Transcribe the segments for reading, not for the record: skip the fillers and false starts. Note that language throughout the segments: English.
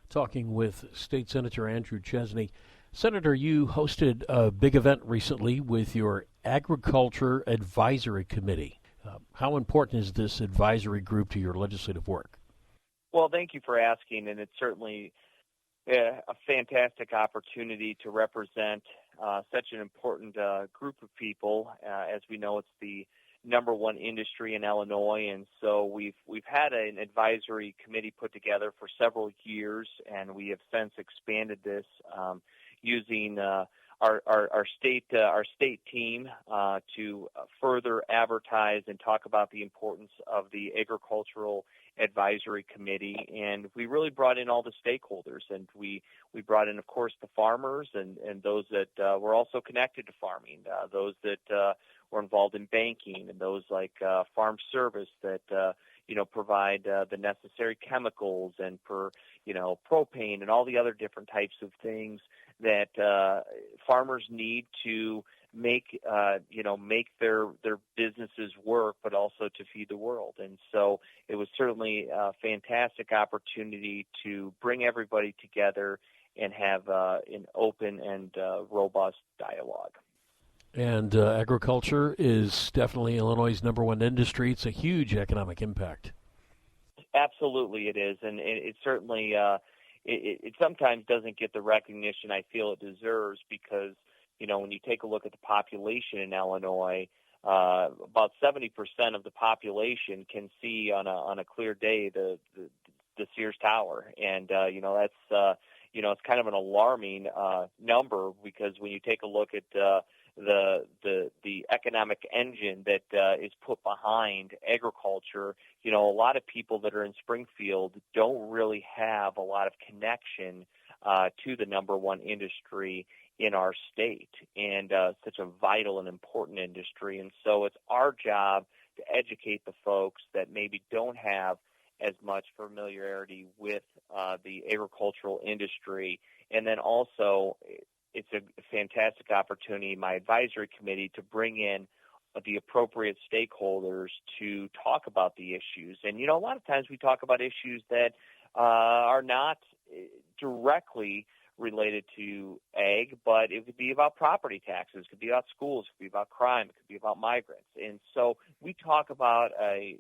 talking with State Senator Andrew Chesney. Senator, you hosted a big event recently with your Agriculture Advisory Committee. How important is this advisory group to your legislative work? Well, thank you for asking, and it's certainly a fantastic opportunity to represent such an important group of people. As we know, it's the number one industry in Illinois, and so we've had an advisory committee put together for several years, and we have since expanded this using our state team to further advertise and talk about the importance of the Agricultural Advisory Committee. And we really brought in all the stakeholders, and we brought in, of course, the farmers and those that were also connected to farming, those that were involved in banking, and those like farm service that provide the necessary chemicals and propane and all the other different types of things that farmers need to make their businesses work, but also to feed the world. And so it was certainly a fantastic opportunity to bring everybody together and have an open and robust dialogue. And agriculture is definitely Illinois' number one industry. It's a huge economic impact. Absolutely it is, and it certainly it sometimes doesn't get the recognition I feel it deserves, because when you take a look at the population in Illinois, about 70% of the population can see on a clear day the Sears Tower, and that's it's kind of an alarming number, because when you take a look at the economic engine that is put behind agriculture, a lot of people that are in Springfield don't really have a lot of connection to the number one industry in our state, and such a vital and important industry. And so it's our job to educate the folks that maybe don't have as much familiarity with the agricultural industry. And then also, it's a fantastic opportunity, my advisory committee, to bring in the appropriate stakeholders to talk about the issues. And, a lot of times we talk about issues that are not directly related to ag, but it could be about property taxes, it could be about schools, it could be about crime, it could be about migrants. And so we talk about a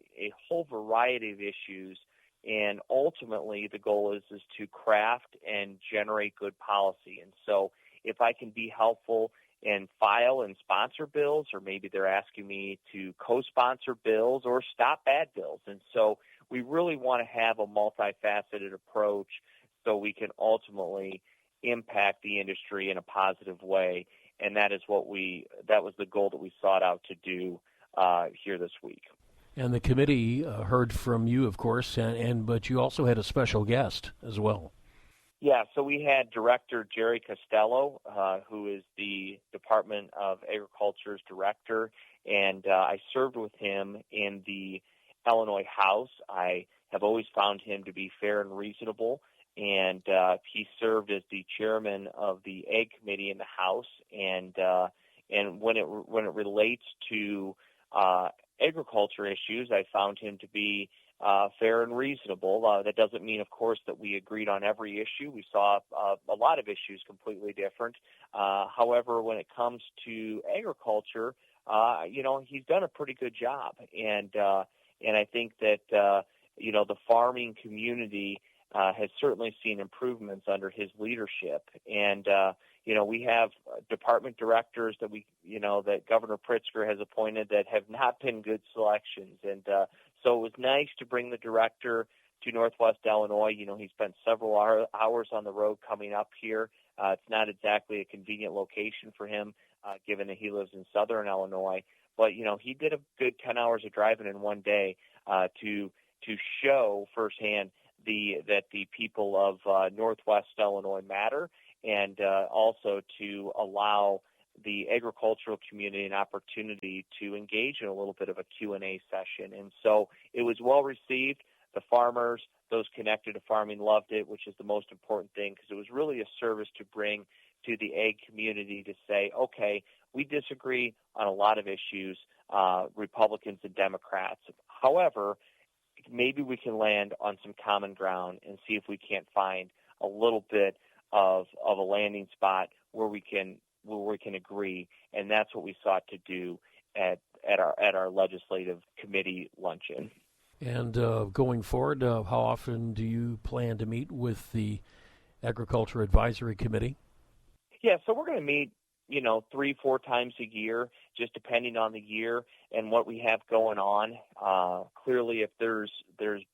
whole variety of issues, and ultimately the goal is to craft and generate good policy. And so if I can be helpful and file and sponsor bills, or maybe they're asking me to co-sponsor bills or stop bad bills. And so we really want to have a multifaceted approach so we can ultimately impact the industry in a positive way. And that was the goal that we sought out to do here this week. And the committee heard from you, of course, but you also had a special guest as well. Yeah, so we had Director Jerry Costello, who is the Department of Agriculture's director, and I served with him in the Illinois House. I have always found him to be fair and reasonable, and he served as the chairman of the Ag Committee in the House. And when it relates to agriculture issues, I found him to be fair and reasonable. That doesn't mean, of course, that we agreed on every issue. We saw a lot of issues completely different. However, when it comes to agriculture, he's done a pretty good job, and I think that the farming community has certainly seen improvements under his leadership. And we have department directors that that Governor Pritzker has appointed that have not been good selections. And so it was nice to bring the director to Northwest Illinois. He spent several hours on the road coming up here. It's not exactly a convenient location for him, given that he lives in southern Illinois. But, he did a good 10 hours of driving in one day to show firsthand that the people of Northwest Illinois matter, and also to allow the agricultural community an opportunity to engage in a little bit of a Q&A session. And so it was well received. The farmers, those connected to farming, loved it, which is the most important thing, because it was really a service to bring to the ag community to say, okay, we disagree on a lot of issues, Republicans and Democrats. However, maybe we can land on some common ground and see if we can't find a little bit of a landing spot where we can agree, and that's what we sought to do at our legislative committee luncheon. And going forward, how often do you plan to meet with the Agriculture Advisory Committee? Yeah, so we're going to meet 3-4 times a year, just depending on the year and what we have going on. Clearly, if there's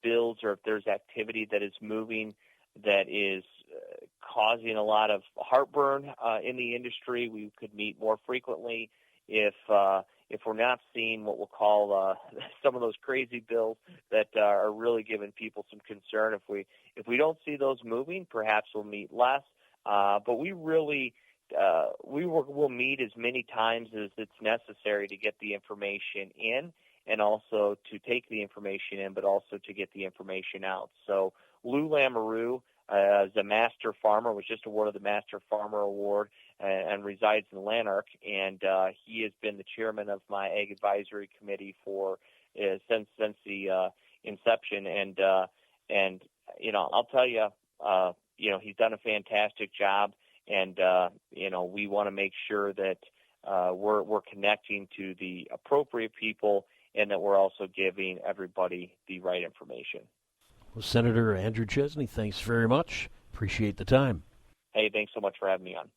bills or if there's activity that is moving that is causing a lot of heartburn in the industry, we could meet more frequently. If we're not seeing what we'll call some of those crazy bills that are really giving people some concern, if we don't see those moving, perhaps we'll meet less. But we really we'll meet as many times as it's necessary to get the information in, and also to take the information in, but also to get the information out. So Lou Lamoureux is a master farmer, was just awarded the Master Farmer Award, and resides in Lanark, and he has been the chairman of my Ag Advisory Committee for since the inception, and I'll tell you, he's done a fantastic job, and we want to make sure that we're connecting to the appropriate people, and that we're also giving everybody the right information. Well, Senator Andrew Chesney, thanks very much. Appreciate the time. Hey, thanks so much for having me on.